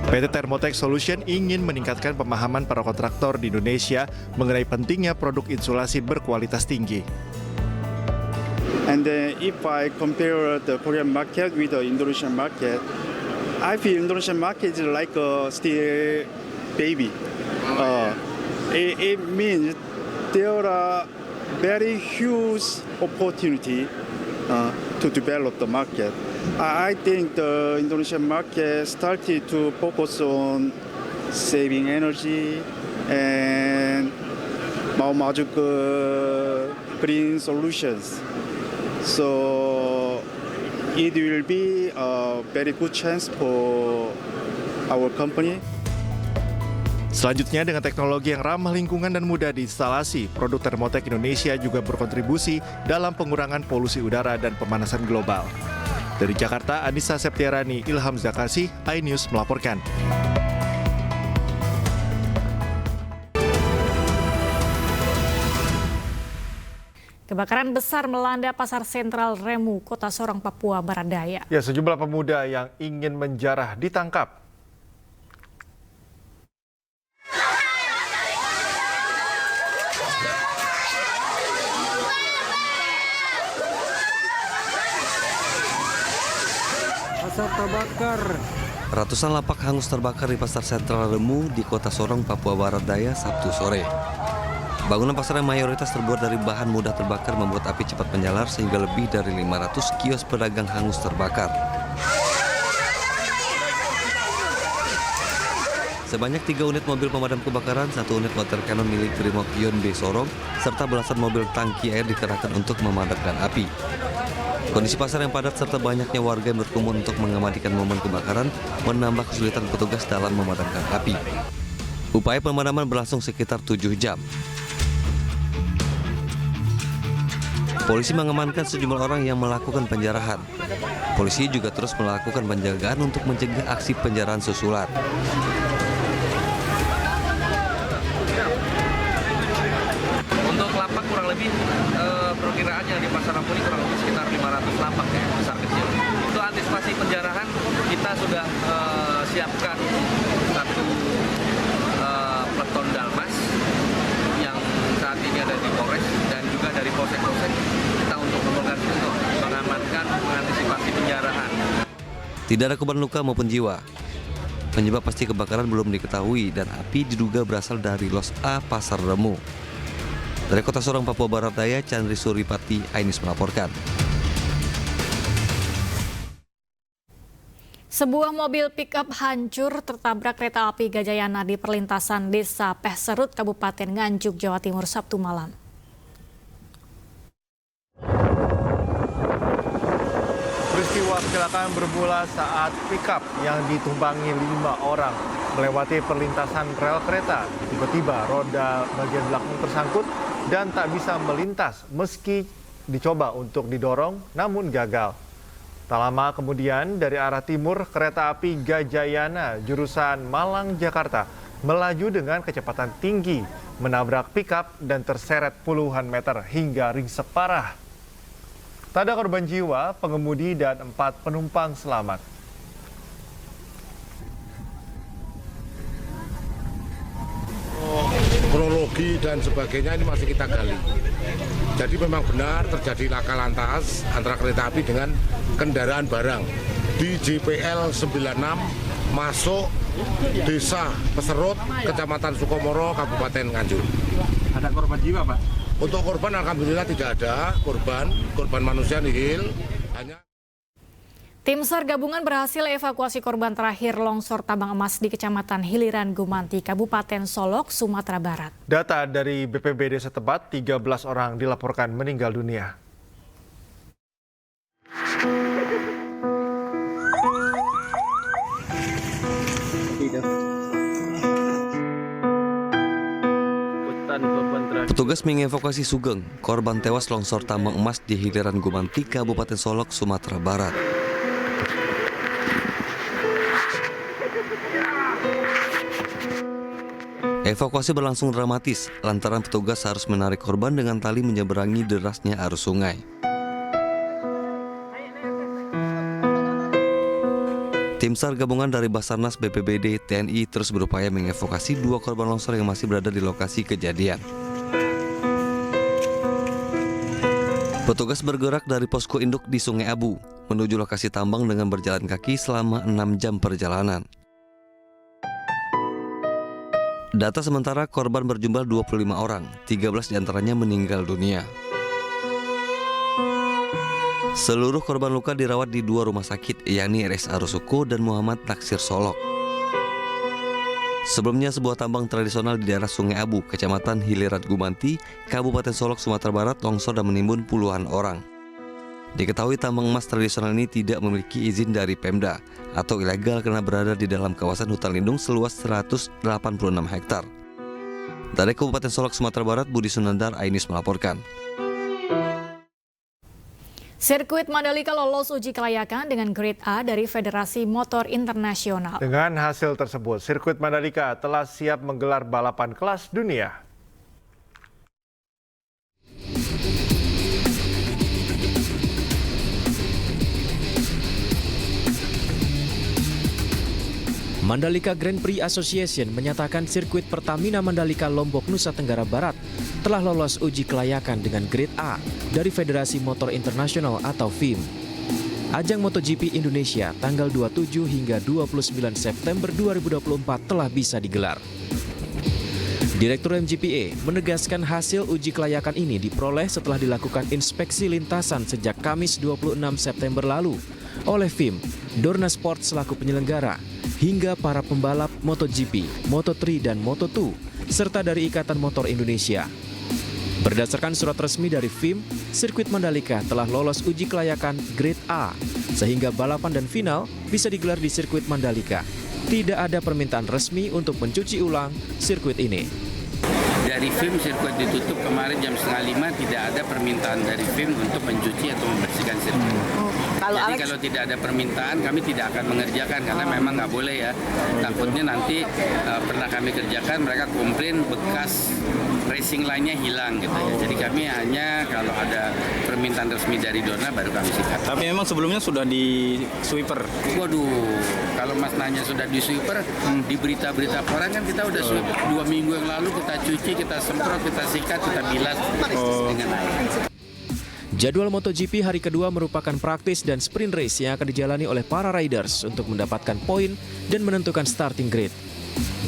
PT Thermotech Solution ingin meningkatkan pemahaman para kontraktor di Indonesia mengenai pentingnya produk insulasi berkualitas tinggi. And if I compare the Korean market with the Indonesian market, I feel Indonesian market is like a still baby. It means there are very huge opportunity to develop the market. I think the Indonesian market started to focus on saving energy and mau maju ke green solutions. So it will be a very good chance for our company. Selanjutnya, dengan teknologi yang ramah lingkungan dan mudah diinstalasi, produk Thermotech Indonesia juga berkontribusi dalam pengurangan polusi udara dan pemanasan global. Dari Jakarta, Anissa Septiarani, Ilham Zakasi, iNews melaporkan. Kebakaran besar melanda pasar sentral Remu, Kota Sorong, Papua Barat Daya. Ya, sejumlah pemuda yang ingin menjarah ditangkap. Terbakar. Ratusan lapak hangus terbakar di pasar sentral Remu di Kota Sorong, Papua Barat Daya, Sabtu sore. Bangunan pasar yang mayoritas terbuat dari bahan mudah terbakar membuat api cepat menjalar sehingga lebih dari 500 kios pedagang hangus terbakar. Sebanyak 3 unit mobil pemadam kebakaran, 1 unit water cannon milik Brimob-Yon B Sorong, serta belasan mobil tangki air dikerahkan untuk memadamkan api. Kondisi pasar yang padat serta banyaknya warga yang berkumpul untuk mengamatikan momen kebakaran menambah kesulitan petugas dalam memadamkan api. Upaya pemadaman berlangsung sekitar 7 jam. Polisi mengamankan sejumlah orang yang melakukan penjarahan. Polisi juga terus melakukan penjagaan untuk mencegah aksi penjarahan susulan. Untuk lapak kurang lebih perkiraannya di pasar Remu ini kurang lebih sekitar 500 lapak ya, besar kecil. Untuk antisipasi penjarahan kita sudah siapkan satu peleton Dalmas yang saat ini ada di Polres dan juga dari polsek-polsek kita untuk mengamankan mengantisipasi penjarahan. Tidak ada korban luka maupun jiwa. Penyebab pasti kebakaran belum diketahui dan api diduga berasal dari Los A Pasar Remu. Dari Kota Sorong, Papua Barat Daya, Chandri Suripati, iNews melaporkan. Sebuah mobil pick-up hancur tertabrak kereta api Gajayana di perlintasan Desa Pehserut, Kabupaten Nganjuk, Jawa Timur, Sabtu malam. Peristiwa kecelakaan bermula saat pick-up yang ditumpangi 5 orang melewati perlintasan rel kereta. Tiba-tiba roda bagian belakang tersangkut dan tak bisa melintas meski dicoba untuk didorong namun gagal. Tak lama kemudian dari arah timur kereta api Gajayana jurusan Malang, Jakarta melaju dengan kecepatan tinggi menabrak pick-up dan terseret puluhan meter hingga ringsek parah. Tak ada korban jiwa, pengemudi dan 4 penumpang selamat. Kronologi dan sebagainya ini masih kita gali. Jadi memang benar terjadi laka lantas antara kereta api dengan kendaraan barang di JPL 96 masuk Desa Peserut, Kecamatan Sukomoro, Kabupaten Nganjuk. Ada korban jiwa, Pak? Untuk korban alhamdulillah tidak ada korban manusia nihil. Hanya Tim SAR gabungan berhasil evakuasi korban terakhir longsor tambang emas di Kecamatan Hiliran Gumanti, Kabupaten Solok, Sumatera Barat. Data dari BPBD setempat, 13 orang dilaporkan meninggal dunia. Petugas mengevakuasi Sugeng, korban tewas longsor tambang emas di Hiliran Gumanti, Kabupaten Solok, Sumatera Barat. Evakuasi berlangsung dramatis lantaran petugas harus menarik korban dengan tali menyeberangi derasnya arus sungai. Tim SAR gabungan dari Basarnas, BPBD, TNI terus berupaya mengevakuasi 2 korban longsor yang masih berada di lokasi kejadian. Petugas bergerak dari posko induk di Sungai Abu menuju lokasi tambang dengan berjalan kaki selama 6 jam perjalanan. Data sementara korban berjumlah 25 orang, 13 diantaranya meninggal dunia. Seluruh korban luka dirawat di 2 rumah sakit, yakni RSA Rusuko dan Muhammad Naksir Solok. Sebelumnya sebuah tambang tradisional di daerah Sungai Abu, Kecamatan Hiliran Gumanti, Kabupaten Solok, Sumatera Barat longsor dan menimbun puluhan orang. Diketahui tambang emas tradisional ini tidak memiliki izin dari Pemda atau ilegal karena berada di dalam kawasan hutan lindung seluas 186 hektar. Dari Kabupaten Solok, Sumatera Barat, Budi Sunandar, iNews melaporkan. Sirkuit Mandalika lolos uji kelayakan dengan Grade A dari Federasi Motor Internasional. Dengan hasil tersebut, sirkuit Mandalika telah siap menggelar balapan kelas dunia. Mandalika Grand Prix Association menyatakan sirkuit Pertamina Mandalika Lombok, Nusa Tenggara Barat telah lolos uji kelayakan dengan Grade A dari Federasi Motor Internasional atau FIM. Ajang MotoGP Indonesia tanggal 27 hingga 29 September 2024 telah bisa digelar. Direktur MGPA menegaskan hasil uji kelayakan ini diperoleh setelah dilakukan inspeksi lintasan sejak Kamis 26 September lalu oleh FIM, Dorna Sport selaku penyelenggara, hingga para pembalap MotoGP, Moto3 dan Moto2, serta dari Ikatan Motor Indonesia. Berdasarkan surat resmi dari FIM, sirkuit Mandalika telah lolos uji kelayakan Grade A, sehingga balapan dan final bisa digelar di sirkuit Mandalika. Tidak ada permintaan resmi untuk mencuci ulang sirkuit ini. Dari FIM sirkuit ditutup kemarin jam 4:30, tidak ada permintaan dari FIM untuk mencuci atau membersihkan sirkuit. Jadi kalau tidak ada permintaan kami tidak akan mengerjakan karena memang nggak boleh ya. Takutnya nanti pernah kami kerjakan mereka komplain bekas racing line-nya hilang gitu ya. Jadi kami hanya kalau ada permintaan resmi dari Dorna baru kami sikat. Tapi memang sebelumnya sudah di sweeper. Waduh, kalau Mas nanya sudah di sweeper, di berita-berita koran kan kita udah sweeper 2 minggu yang lalu kita cuci, kita semprot, kita sikat, kita bilas dengan air. Jadwal MotoGP hari kedua merupakan praktis dan sprint race yang akan dijalani oleh para riders untuk mendapatkan poin dan menentukan starting grid.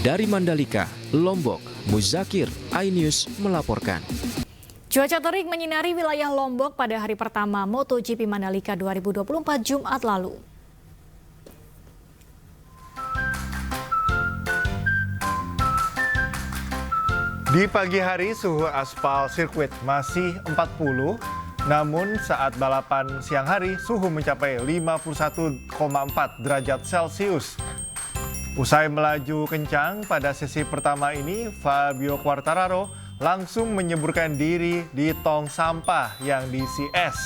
Dari Mandalika, Lombok, Muzakir, iNews melaporkan. Cuaca terik menyinari wilayah Lombok pada hari pertama MotoGP Mandalika 2024 Jumat lalu. Di pagi hari suhu aspal sirkuit masih 40, namun saat balapan siang hari suhu mencapai 51,4 derajat Celcius. Usai melaju kencang pada sesi pertama ini, Fabio Quartararo langsung menyeburkan diri di tong sampah yang diisi es.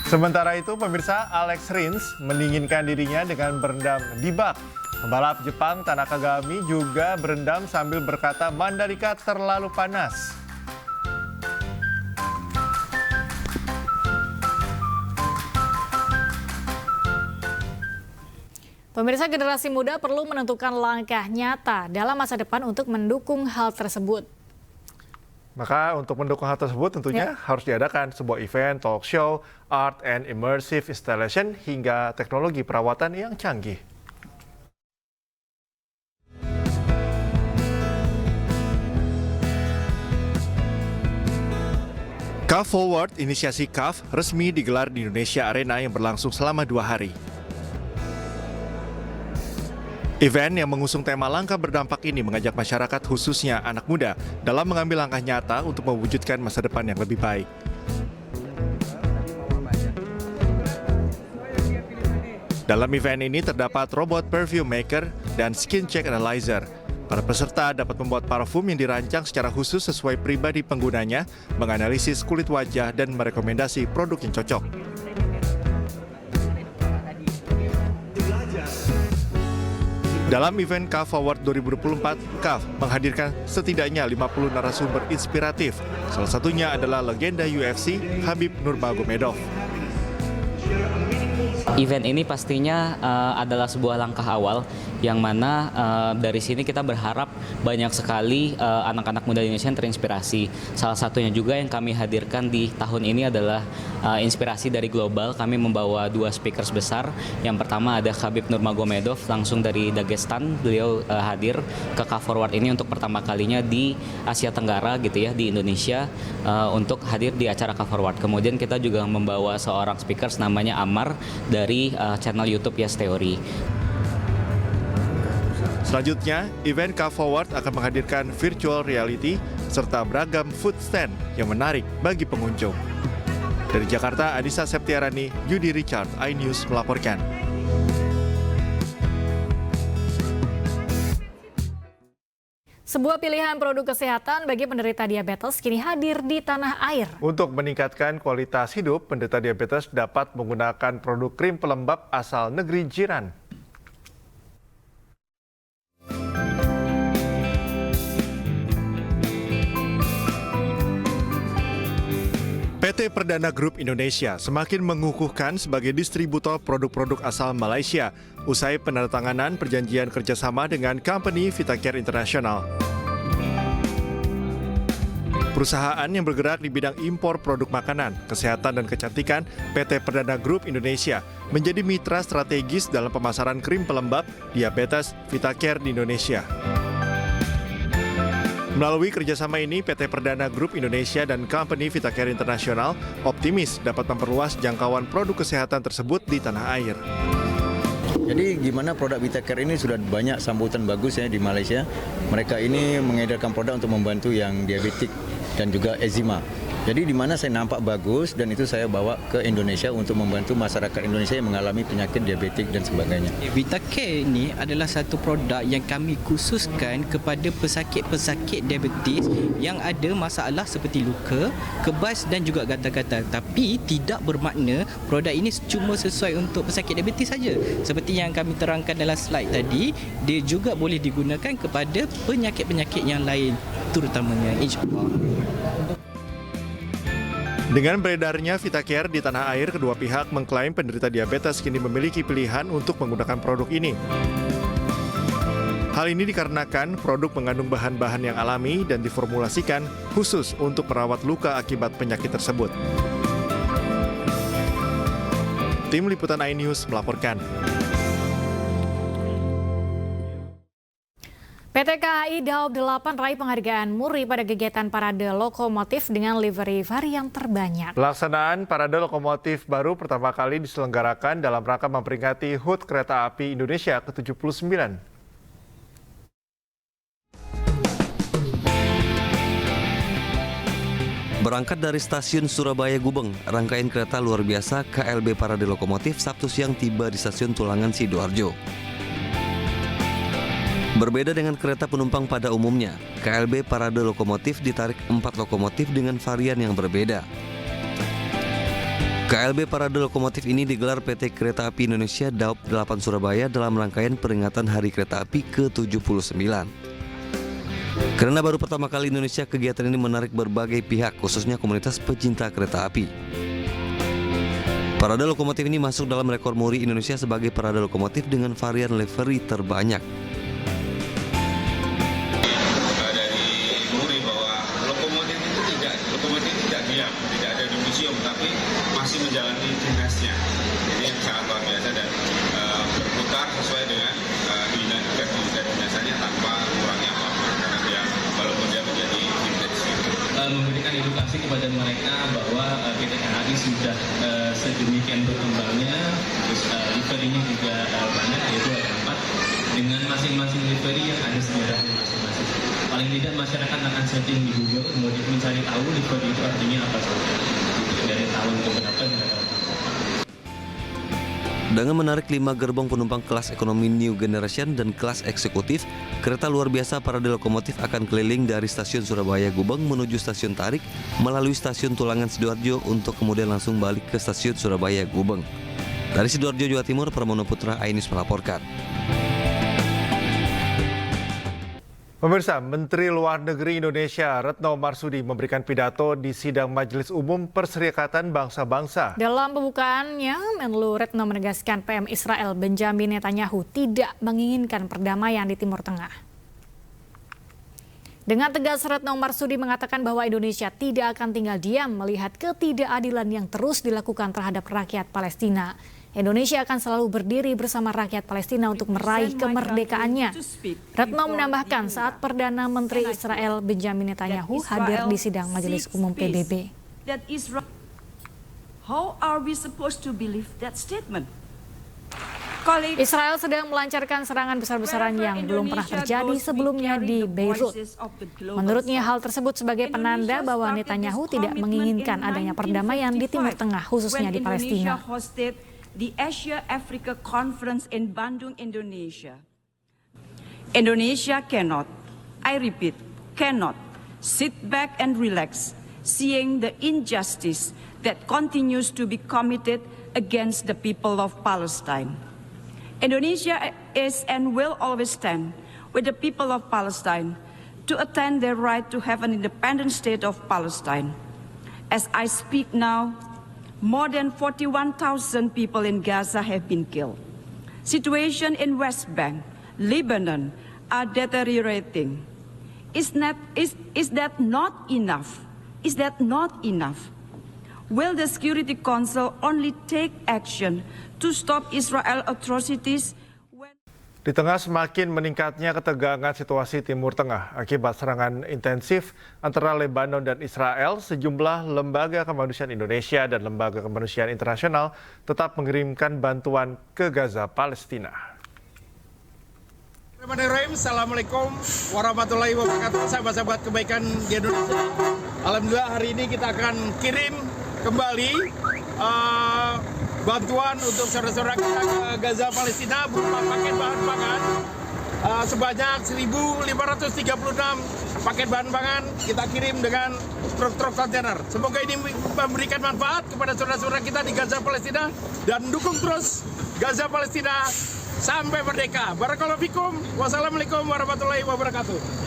Sementara itu, pemirsa, Alex Rins mendinginkan dirinya dengan berendam di bak. Pembalap Jepang Tanaka Kagami juga berendam sambil berkata Mandalika terlalu panas. Pemirsa, generasi muda perlu menentukan langkah nyata dalam masa depan untuk mendukung hal tersebut. Maka untuk mendukung hal tersebut tentunya harus diadakan sebuah event, talk show, art and immersive installation hingga teknologi perawatan yang canggih. CAF Forward, inisiasi CAF, resmi digelar di Indonesia Arena yang berlangsung selama 2 hari. Event yang mengusung tema langkah berdampak ini mengajak masyarakat khususnya anak muda dalam mengambil langkah nyata untuk mewujudkan masa depan yang lebih baik. Dalam event ini terdapat robot perfume maker dan skin check analyzer. Para peserta dapat membuat parfum yang dirancang secara khusus sesuai pribadi penggunanya, menganalisis kulit wajah dan merekomendasi produk yang cocok. Dalam event CAF Forward 2024, CAF menghadirkan setidaknya 50 narasumber inspiratif. Salah satunya adalah legenda UFC Khabib Nurmagomedov. Event ini pastinya adalah sebuah langkah awal yang mana dari sini kita berharap banyak sekali anak-anak muda Indonesia yang terinspirasi. Salah satunya juga yang kami hadirkan di tahun ini adalah inspirasi dari global. Kami membawa 2 speakers besar. Yang pertama ada Khabib Nurmagomedov langsung dari Dagestan. Beliau hadir ke CAF Forward ini untuk pertama kalinya di Asia Tenggara gitu ya, di Indonesia untuk hadir di acara CAF Forward. Kemudian kita juga membawa seorang speakers namanya Amar dari channel YouTube Yes Theory. Selanjutnya, event CAF Forward akan menghadirkan virtual reality serta beragam food stand yang menarik bagi pengunjung. Dari Jakarta, Anissa Septiarani, Yudi Richard, iNews melaporkan. Sebuah pilihan produk kesehatan bagi penderita diabetes kini hadir di tanah air. Untuk meningkatkan kualitas hidup, penderita diabetes dapat menggunakan produk krim pelembab asal negeri jiran. PT Perdana Group Indonesia semakin mengukuhkan sebagai distributor produk-produk asal Malaysia usai penandatanganan perjanjian kerjasama dengan company VitaCare International. Perusahaan yang bergerak di bidang impor produk makanan, kesehatan, dan kecantikan, PT Perdana Group Indonesia menjadi mitra strategis dalam pemasaran krim pelembab diabetes VitaCare di Indonesia. Melalui kerjasama ini, PT Perdana Group Indonesia dan Company VitaCare International optimis dapat memperluas jangkauan produk kesehatan tersebut di tanah air. Jadi gimana produk VitaCare ini sudah banyak sambutan bagus ya di Malaysia. Mereka ini mengedarkan produk untuk membantu yang diabetik dan juga eczema. Jadi di mana saya nampak bagus dan itu saya bawa ke Indonesia untuk membantu masyarakat Indonesia yang mengalami penyakit diabetik dan sebagainya. VitaCare ini adalah satu produk yang kami khususkan kepada pesakit-pesakit diabetes yang ada masalah seperti luka, kebas dan juga gatal-gatal. Tapi tidak bermakna produk ini cuma sesuai untuk pesakit diabetes saja. Seperti yang kami terangkan dalam slide tadi, dia juga boleh digunakan kepada penyakit-penyakit yang lain, terutamanya insya-Allah. Dengan beredarnya VitaCare di tanah air, kedua pihak mengklaim penderita diabetes kini memiliki pilihan untuk menggunakan produk ini. Hal ini dikarenakan produk mengandung bahan-bahan yang alami dan diformulasikan khusus untuk merawat luka akibat penyakit tersebut. Tim Liputan iNews melaporkan. PT PT KAI Daob 8 raih penghargaan MURI pada kegiatan parade lokomotif dengan livery varian terbanyak. Pelaksanaan parade lokomotif baru pertama kali diselenggarakan dalam rangka memperingati HUT Kereta Api Indonesia ke-79. Berangkat dari stasiun Surabaya Gubeng, rangkaian kereta luar biasa KLB Parade Lokomotif Sabtu siang tiba di stasiun Tulangan Sidoarjo. Berbeda dengan kereta penumpang pada umumnya, KLB Parade Lokomotif ditarik 4 lokomotif dengan varian yang berbeda. KLB Parade Lokomotif ini digelar PT Kereta Api Indonesia Daob 8 Surabaya dalam rangkaian peringatan Hari Kereta Api ke-79. Karena baru pertama kali Indonesia, kegiatan ini menarik berbagai pihak, khususnya komunitas pecinta kereta api. Parade lokomotif ini masuk dalam rekor MURI Indonesia sebagai parade lokomotif dengan varian livery terbanyak. Dari MURI bahwa lokomotif itu tidak diam, tidak ada di museum, tapi masih menjalani dinasnya. Jadi yang sangat luar biasa dan berputar sesuai dengan dinasannya tanpa kurangnya apa-apa. Karena dia walaupun dia menjadi vintage. Memberikan edukasi kepada mereka bahwa PT KAI sudah sedemikian berkembangnya, terus livery-nya juga banyak, yaitu ada 4 dengan masing-masing livery yang ada sejarahnya masing-masing. Paling tidak masyarakat akan searching di Google, kemudian mencari tahu livery itu artinya apa saja, dari tahun ke berapa hingga tahun. Dengan menarik 5 gerbong penumpang kelas ekonomi New Generation dan kelas eksekutif, kereta luar biasa parade lokomotif akan keliling dari stasiun Surabaya Gubeng menuju stasiun Tarik, melalui stasiun Tulangan Sidoarjo untuk kemudian langsung balik ke stasiun Surabaya Gubeng. Dari Sidoarjo, Jawa Timur, Pramono Putra, Ainis melaporkan. Pemirsa, Menteri Luar Negeri Indonesia Retno Marsudi memberikan pidato di sidang Majelis Umum Perserikatan Bangsa-Bangsa. Dalam pembukaannya, Menlu Retno menegaskan PM Israel Benjamin Netanyahu tidak menginginkan perdamaian di Timur Tengah. Dengan tegas, Retno Marsudi mengatakan bahwa Indonesia tidak akan tinggal diam melihat ketidakadilan yang terus dilakukan terhadap rakyat Palestina. Indonesia akan selalu berdiri bersama rakyat Palestina untuk meraih kemerdekaannya. Retno menambahkan saat Perdana Menteri Israel Benjamin Netanyahu hadir di sidang Majelis Umum PBB. Israel sedang melancarkan serangan besar-besaran yang belum pernah terjadi sebelumnya di Beirut. Menurutnya hal tersebut sebagai penanda bahwa Netanyahu tidak menginginkan adanya perdamaian di Timur Tengah, khususnya di Palestina. The Asia-Africa Conference in Bandung, Indonesia. Indonesia cannot, I repeat, cannot sit back and relax, seeing the injustice that continues to be committed against the people of Palestine. Indonesia is and will always stand with the people of Palestine to attain their right to have an independent state of Palestine. As I speak now, more than 41,000 people in Gaza have been killed. Situation in West Bank, Lebanon are deteriorating. Is that not enough? Is that not enough? Will the Security Council only take action to stop Israel atrocities? Di tengah semakin meningkatnya ketegangan situasi Timur Tengah akibat serangan intensif antara Lebanon dan Israel, sejumlah lembaga kemanusiaan Indonesia dan lembaga kemanusiaan internasional tetap mengirimkan bantuan ke Gaza, Palestina. Assalamualaikum warahmatullahi wabarakatuh, sahabat-sahabat kebaikan di Indonesia. Alhamdulillah hari ini kita akan kirim kembali bantuan untuk saudara-saudara kita ke Gaza, Palestina berupa paket bahan pangan sebanyak 1.536 paket bahan pangan kita kirim dengan truk-truk kontainer. Semoga ini memberikan manfaat kepada saudara-saudara kita di Gaza, Palestina dan dukung terus Gaza, Palestina sampai merdeka. Barakallahu fikum. Wassalamualaikum warahmatullahi wabarakatuh.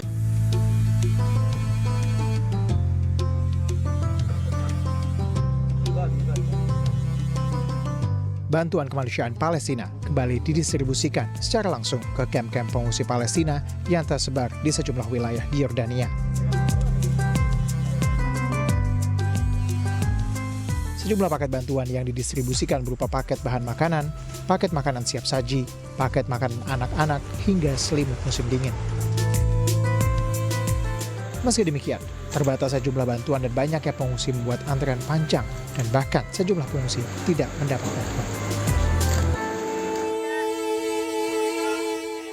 Bantuan kemanusiaan Palestina kembali didistribusikan secara langsung ke kamp-kamp pengungsi Palestina yang tersebar di sejumlah wilayah di Yordania. Sejumlah paket bantuan yang didistribusikan berupa paket bahan makanan, paket makanan siap saji, paket makanan anak-anak, hingga selimut musim dingin. Meski demikian, terbatasnya jumlah bantuan dan banyaknya pengungsi membuat antrean panjang dan bahkan sejumlah pengungsi tidak mendapat bantuan.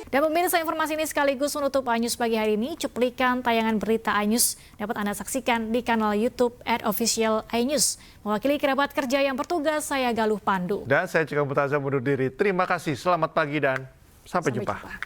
Dan pemirsa, informasi ini sekaligus menutup iNews pagi hari ini. Cuplikan tayangan berita iNews dapat Anda saksikan di kanal YouTube @official iNews. Mewakili kerabat kerja yang bertugas, saya Galuh Pandu. Dan saya Cika Mutazam undur diri. Terima kasih, selamat pagi dan sampai jumpa.